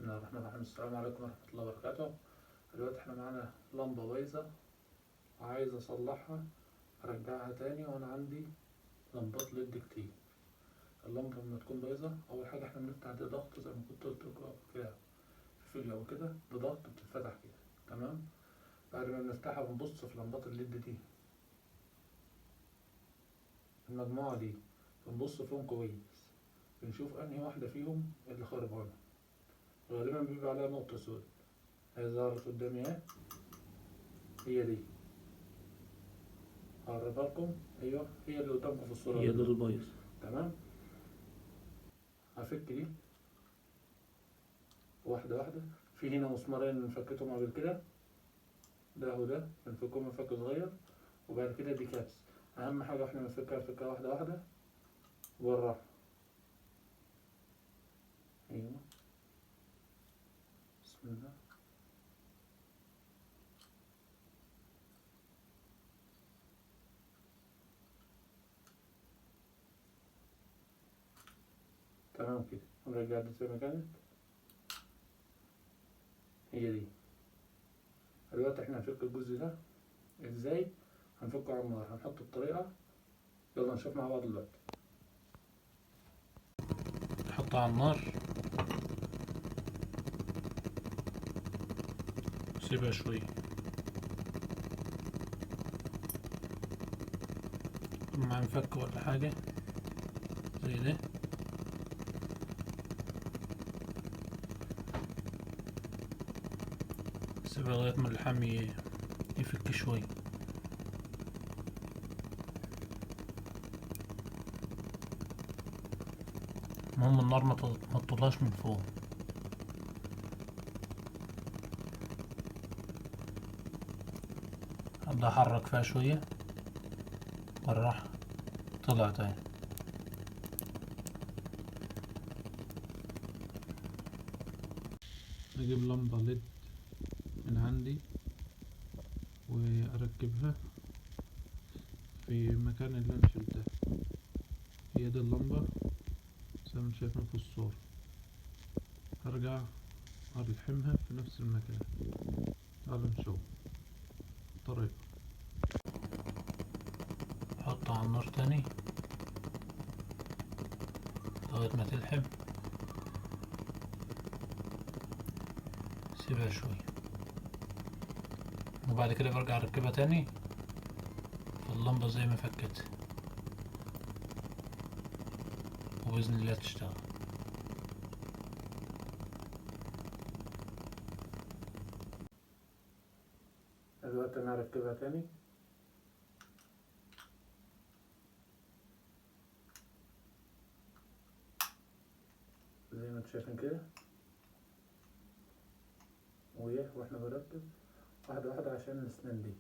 بسم الله الرحمن الرحيم. السلام عليكم ورحمة الله وبركاته. دلوقتي احنا معانا لمبة بايظة وعايز اصلحها ارجعها تاني، وانا عندي لمبات ليد كتير. اللمبة لما تكون بايظة اول حاجة احنا بنفتح دي ضغط زي ما كنت قلت لكم كده في فيديو او كده، بضغط بتتفتح كده تمام. بعد ما بنفتحها بنبص في لمبات الليد دي، المجموعة دي بنبص فيهم كويس، بنشوف انهي واحدة فيهم اللي خربانة. غالبا بيبقى عليها نقطة سود، هي ظهرت قدامي اهي، هي دي هقربها لكم. ايوه هي اللي قدامكم في الصورة هي دي البايظ. تمام. هفك دي واحدة واحدة. في هنا مسمارين فكيتهم قبل كده، ده وده بنفكهم فك صغير، وبعد كده دي كابس. أهم حاجة واحنا بنفكها واحدة واحدة بالراحة. أيوه بسم الله. تمام كده، ونرجع دي زي ما كانت، هي دي. دلوقتي احنا هنفك الجزء ده ازاي، هنفكه على النار، هنحط الطريقة. يلا نشوف مع بعض دلوقتي. نحطها على النار، سيبها شوية مع نفك ولا حاجة زي ده. سيبها لغاية ما اللحام يفك شوية. المهم النار ما تطولهاش من فوق. ابدأ احرك فيها شوية بالراحة، طلع تاني. اجيب لمبة ليد من عندي واركبها في المكان اللي انا شلتها. هي دي اللمبة زي ما انتم شايفين في الصورة. هرجع ألحمها في نفس المكان. تعالوا نشوف الطريقة. حطها على النار تاني لغاية ما تلحم، سيبها شوية، وبعد كده برجع اركبها تاني في اللمبة زي ما فكت، وبإذن الله تشتغل. دلوقتي انا هركبها تاني. زي ما انتم شايفين كده، واحنا بنركب واحدة واحدة عشان الاسنان دي.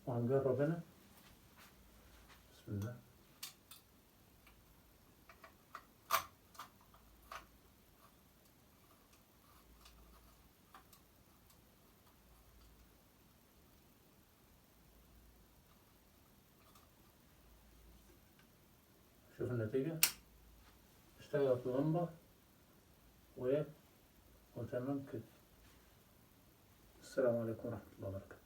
وهنجرب هنا بسم الله. شوف النتيجة، اشتغلت اللمبة وتمام كده. السلام عليكم ورحمة الله وبركاته.